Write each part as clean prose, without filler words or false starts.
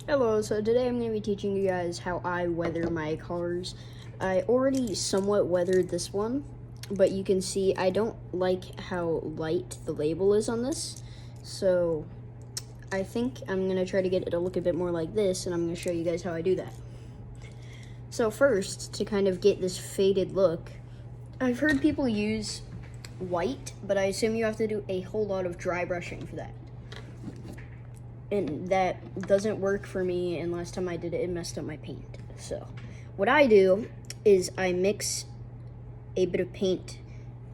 Hello, so today I'm going to be teaching you guys how I weather my cars. I already somewhat weathered this one, but you can see I don't like how light the label is on this. So I think I'm going to try to get it to look a bit more like this, and I'm going to show you guys how I do that. So first, to kind of get this faded look, I've heard people use white, but I assume you have to do a whole lot of dry brushing for that. And that doesn't work for me, and last time I did it, it messed up my paint. So what I do is I mix a bit of paint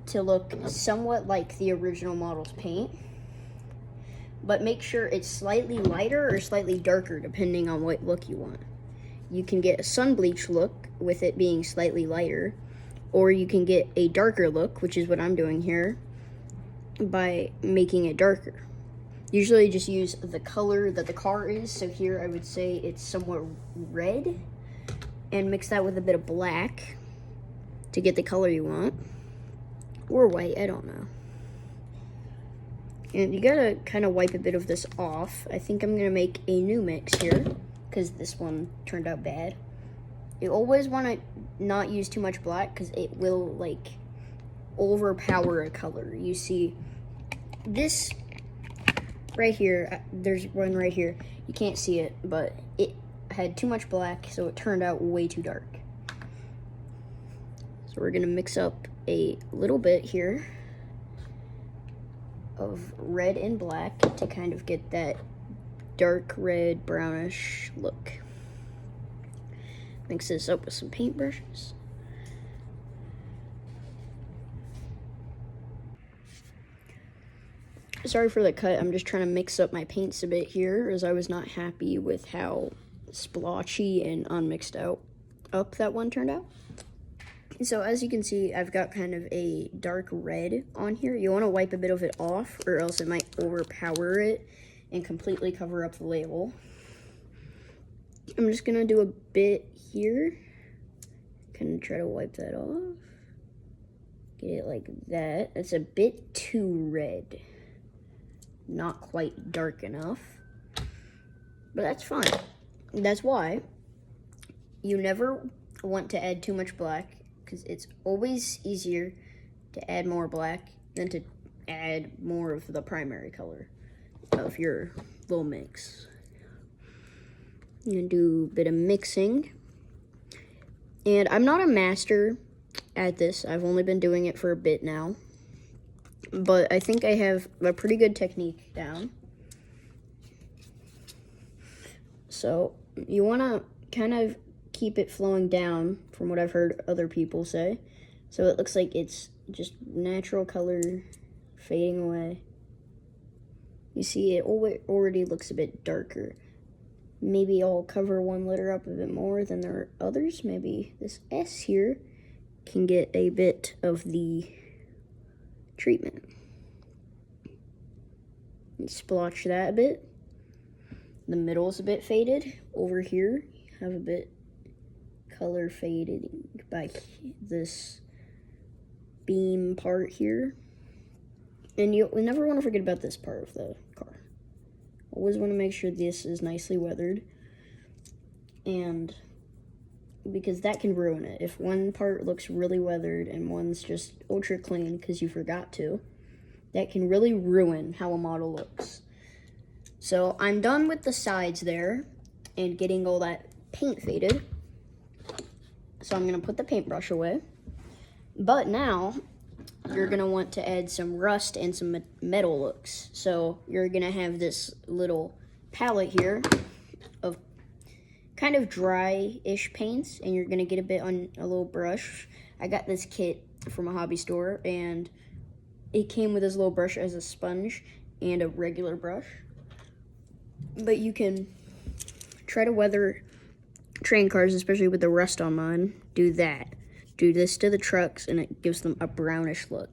to look somewhat like the original model's paint, but make sure it's slightly lighter or slightly darker depending on what look you want. You can get a sun bleach look with it being slightly lighter, or you can get a darker look, which is what I'm doing here, by making it darker. Usually just use the color that the car is, so here I would say it's somewhat red, and mix that with a bit of black to get the color you want, or white, I don't know. And you gotta kind of wipe a bit of this off. I think I'm gonna make a new mix here, because this one turned out bad. You always want to not use too much black, because it will like overpower a color. You see this right here, there's one right here. You can't see it, but it had too much black, so it turned out way too dark. So we're gonna mix up a little bit here of red and black to kind of get that dark red brownish look. Mix this up with some paintbrushes. Sorry for the cut, I'm just trying to mix up my paints a bit here, as I was not happy with how splotchy and unmixed up that one turned out. So as you can see, I've got kind of a dark red on here. You want to wipe a bit of it off, or else it might overpower it and completely cover up the label. I'm just gonna do a bit here. Kind of try to wipe that off. Get it like that. It's a bit too red. Not quite dark enough, but that's fine. That's why you never want to add too much black, because it's always easier to add more black than to add more of the primary color of your little mix. I'm gonna do a bit of mixing, and I'm not a master at this. I've only been doing it for a bit now, but I think I have a pretty good technique down. So you want to kind of keep it flowing down, from what I've heard other people say, so it looks like it's just natural color fading away. You see it already looks a bit darker. Maybe I'll cover one letter up a bit more than there are others. Maybe this S here can get a bit of the treatment. And splotch that a bit. The middle is a bit faded. Over here, have a bit color faded by this beam part here. And you never want to forget about this part of the car. Always want to make sure this is nicely weathered, and because that can ruin it. If one part looks really weathered and one's just ultra clean because you forgot to, that can really ruin how a model looks. So I'm done with the sides there and getting all that paint faded. So I'm gonna put the paintbrush away. But now you're gonna want to add some rust and some metal looks. So you're gonna have this little palette here of kind of dry-ish paints, and you're gonna get a bit on a little brush. I got this kit from a hobby store, and it came with this little brush as a sponge and a regular brush. But you can try to weather train cars, especially with the rust on mine. Do that. Do this to the trucks, and it gives them a brownish look.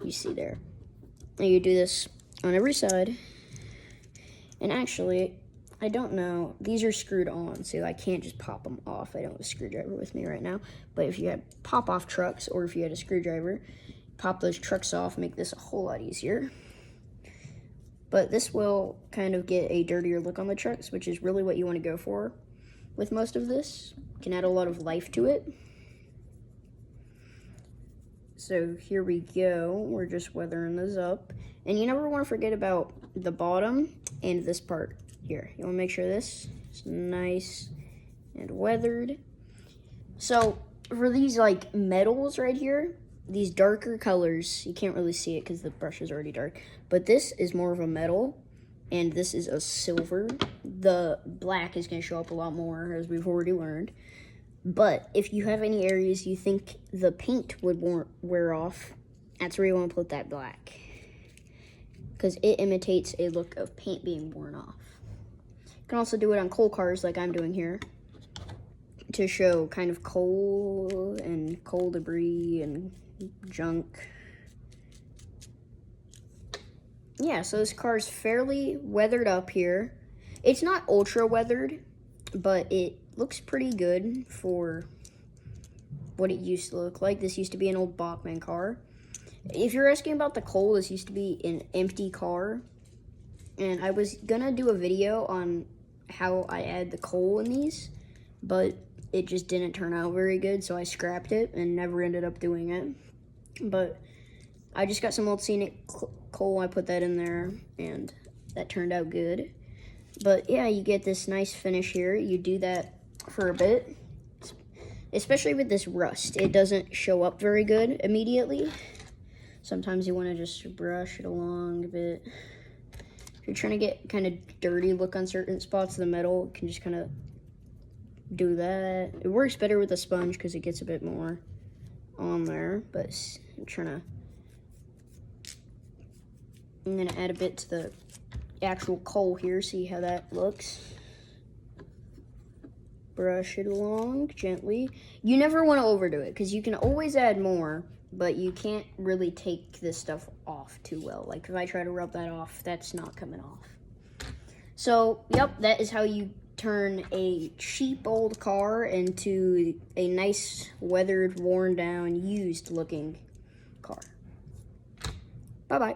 You see there. And you do this on every side. And actually, I don't know. These are screwed on, so I can't just pop them off. I don't have a screwdriver with me right now. But if you had pop-off trucks, or if you had a screwdriver, pop those trucks off, make this a whole lot easier. But this will kind of get a dirtier look on the trucks, which is really what you want to go for with most of this. You can add a lot of life to it. So here we go. We're just weathering this up. And you never want to forget about the bottom and this part here. You want to make sure this is nice and weathered. So for these like metals right here, these darker colors, you can't really see it because the brush is already dark, but this is more of a metal and this is a silver. The black is going to show up a lot more, as we've already learned. But if you have any areas you think the paint would wear off, that's where you want to put that black, because it imitates a look of paint being worn off. You can also do it on coal cars like I'm doing here, to show kind of coal and coal debris and junk. Yeah, so this car's fairly weathered up here. It's not ultra weathered, but it looks pretty good for what it used to look like. This used to be an old Bachmann car. If you're asking about the coal, this used to be an empty car. And I was gonna do a video on how I add the coal in these, but it just didn't turn out very good, so I scrapped it and never ended up doing it. But I just got some old scenic coal, I put that in there, and that turned out good. But yeah, you get this nice finish here. You do that for a bit, especially with this rust. It doesn't show up very good immediately. Sometimes you want to just brush it along a bit. If you're trying to get kind of dirty look on certain spots of the metal, you can just kind of do that. It works better with a sponge because it gets a bit more on there, but I'm gonna add a bit to the actual coal here, see how that looks. Brush it along gently. You never want to overdo it because you can always add more, but you can't really take this stuff off too well. Like if I try to rub that off, that's not coming off. So, yep, that is how you turn a cheap old car into a nice, weathered, worn down, used looking car. Bye-bye.